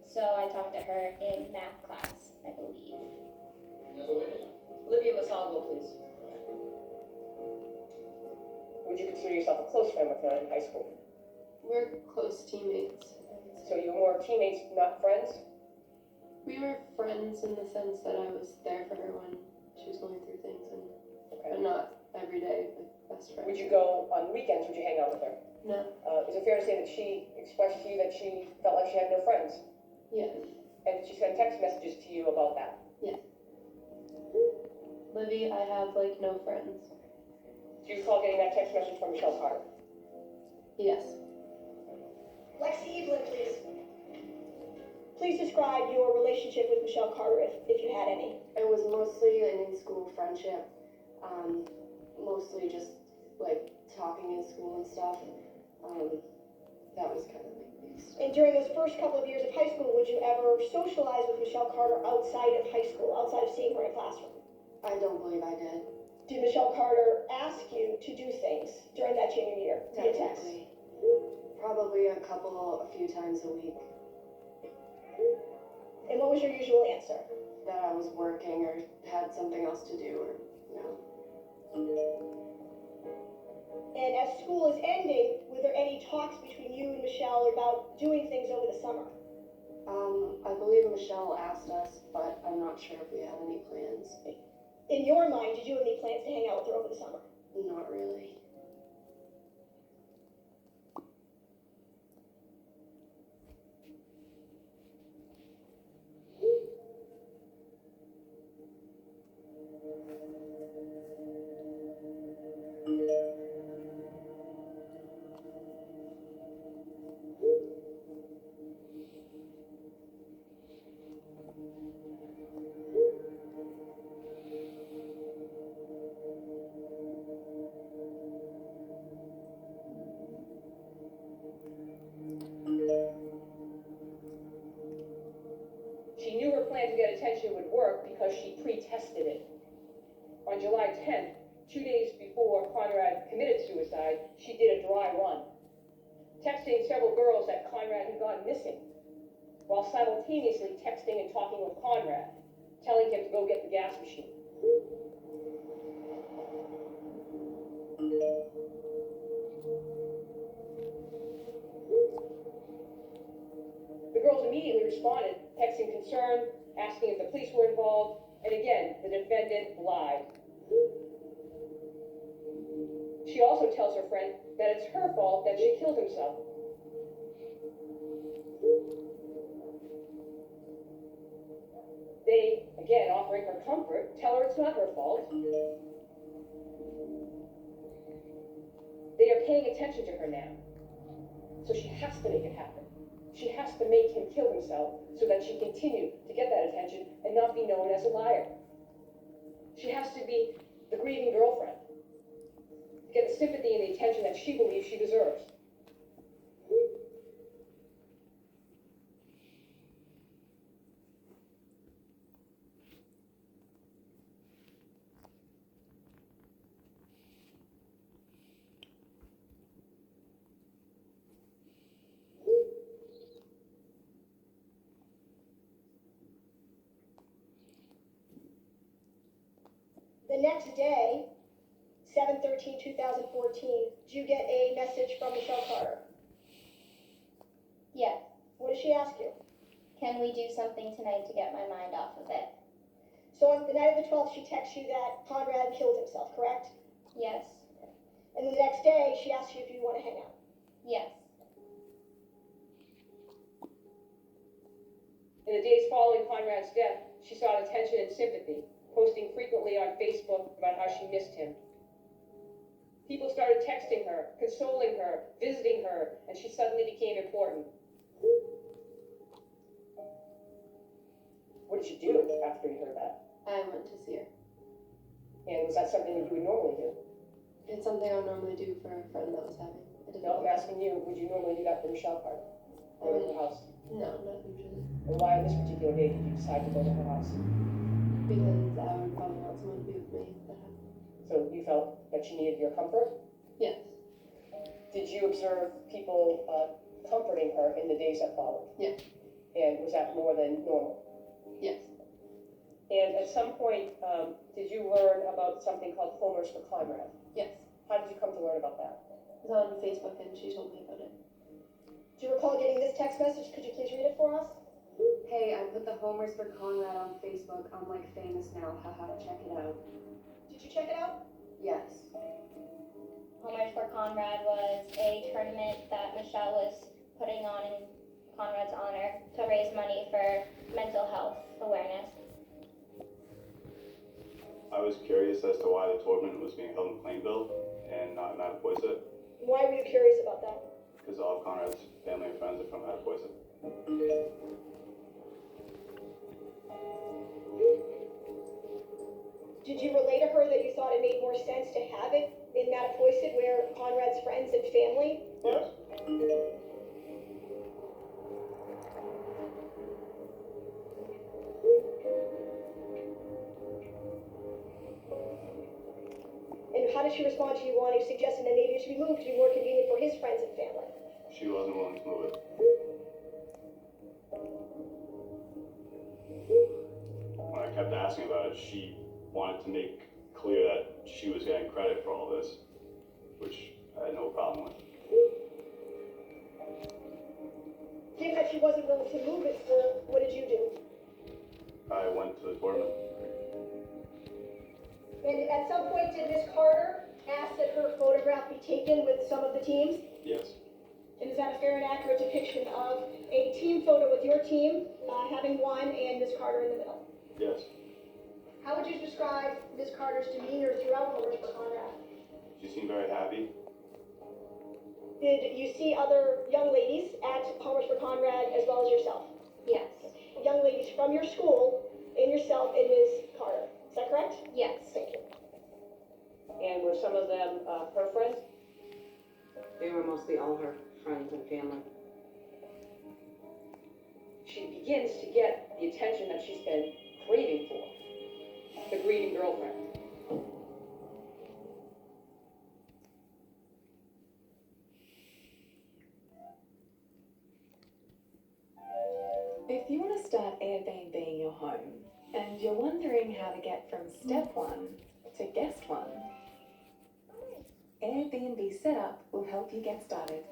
so I talked to her in math class, I believe. Olivia Masalvo, please. Would you consider yourself a close friend with her in high school? We're close teammates. So you were more teammates, not friends? We were friends in the sense that I was there for her when she was going through things, but not every day, like best friends. Would you go on weekends? Would you hang out with her? No. Is it fair to say that she expressed to you that she felt like she had no friends? Yes. And she sent text messages to you about that? Yes. Livy, I have like no friends. Do you recall getting that text message from Michelle Carter? Yes. Lexi Evelyn, please. Please describe your relationship with Michelle Carter, if you had any. It was mostly an in-school friendship, mostly just like talking in school and stuff. That was kind of like mixed. And during those first couple of years of high school, would you ever socialize with Michelle Carter outside of high school, outside of seeing her in a classroom? I don't believe I did. Did Michelle Carter ask you to do things during that junior year? Technically. Probably a few times a week. And what was your usual answer? That I was working or had something else to do or no. And as school is ending, were there any talks between you and Michelle about doing things over the summer? I believe Michelle asked us, but I'm not sure if we had any plans. In your mind, did you have any plans to hang out with her over the summer? Not really. She knew her plan to get attention would work because she pre-tested it. On July 10th, 2 days before Conrad committed suicide, she did a dry run, texting several girls that Conrad had gone missing, while simultaneously texting and talking with Conrad, telling him to go get the gas machine. The girls immediately responded, texting concern, asking if the police were involved, and again, the defendant lied. She also tells her friend that it's her fault that she killed himself. They, again, offering her comfort, tell her it's not her fault. They are paying attention to her now, so she has to make it happen. She has to make him kill himself so that she continue to get that attention and not be known as a liar. She has to be the grieving girlfriend, to get the sympathy and the attention that she believes she deserves. The next day, 7/13/2014, did you get a message from Michelle Carter? Yes. What did she ask you? Can we do something tonight to get my mind off of it? So on the night of the 12th, she texts you that Conrad killed himself, correct? Yes. And the next day, she asks you if you want to hang out. Yes. In the days following Conrad's death, she sought attention and sympathy, posting frequently on Facebook about how she missed him. People started texting her, consoling her, visiting her, and she suddenly became important. What did you do after you heard that? I went to see her. And was that something that you would normally do? It's something I would normally do for a friend that was having a difficult No, I'm asking you, would you normally do that for Michelle Carter? Go to her house? No, not usually. And why on this particular day did you decide to go to her house? Because I would probably want someone to be with me if that happened. So you felt that she needed your comfort? Yes. Did you observe people comforting her in the days that followed? Yeah. saying, was that more than normal? Yes. And at some point, did you learn about something called homers for Conrad? Yes. How did you come to learn about that? It was on Facebook and she told me about it. Do you recall getting this text message? Could you please read it for us? Hey, I put the homers for Conrad on Facebook. I'm like famous now. Haha, check it out. Did you check it out? Yes. Homers for Conrad was a tournament that Michelle was putting on in Conrad's honor to raise money for mental health awareness. I was curious as to why the tournament was being held in Plainville and not in Mattapoisett, Why were you curious about that? because all of Conrad's family and friends are from Mattapoisett. Did you relay to her that you thought it made more sense to have it in Mattapoisett where Conrad's friends and family were? Yes. And how did she respond to you wanting, suggesting that maybe it should be moved to be more convenient for his friends and family? She wasn't willing to move it. When I kept asking about it, she wanted to make clear that she was getting credit for all this, which I had no problem with. Given that she wasn't willing to move it, what did you do? I went to the tournament. And at some point, did Miss Carter ask that her photograph be taken with some of the teams? Yes. And is that a fair and accurate depiction of a team photo with your team having won and Miss Carter in the middle? Yes. How would you describe Miss Carter's demeanor throughout Homers for Conrad? She seemed very happy. Did you see other young ladies at Homers for Conrad as well as yourself? Yes. Young ladies from your school and yourself and Ms. Carter. Is that correct? Yes. Thank you. And were some of them her friends? They were mostly all her friends and family. She begins to get the attention that she's been craving for. The grieving girlfriend. If you want to start Airbnb your home and you're wondering how to get from step 1 to guest 1, Airbnb Setup will help you get started.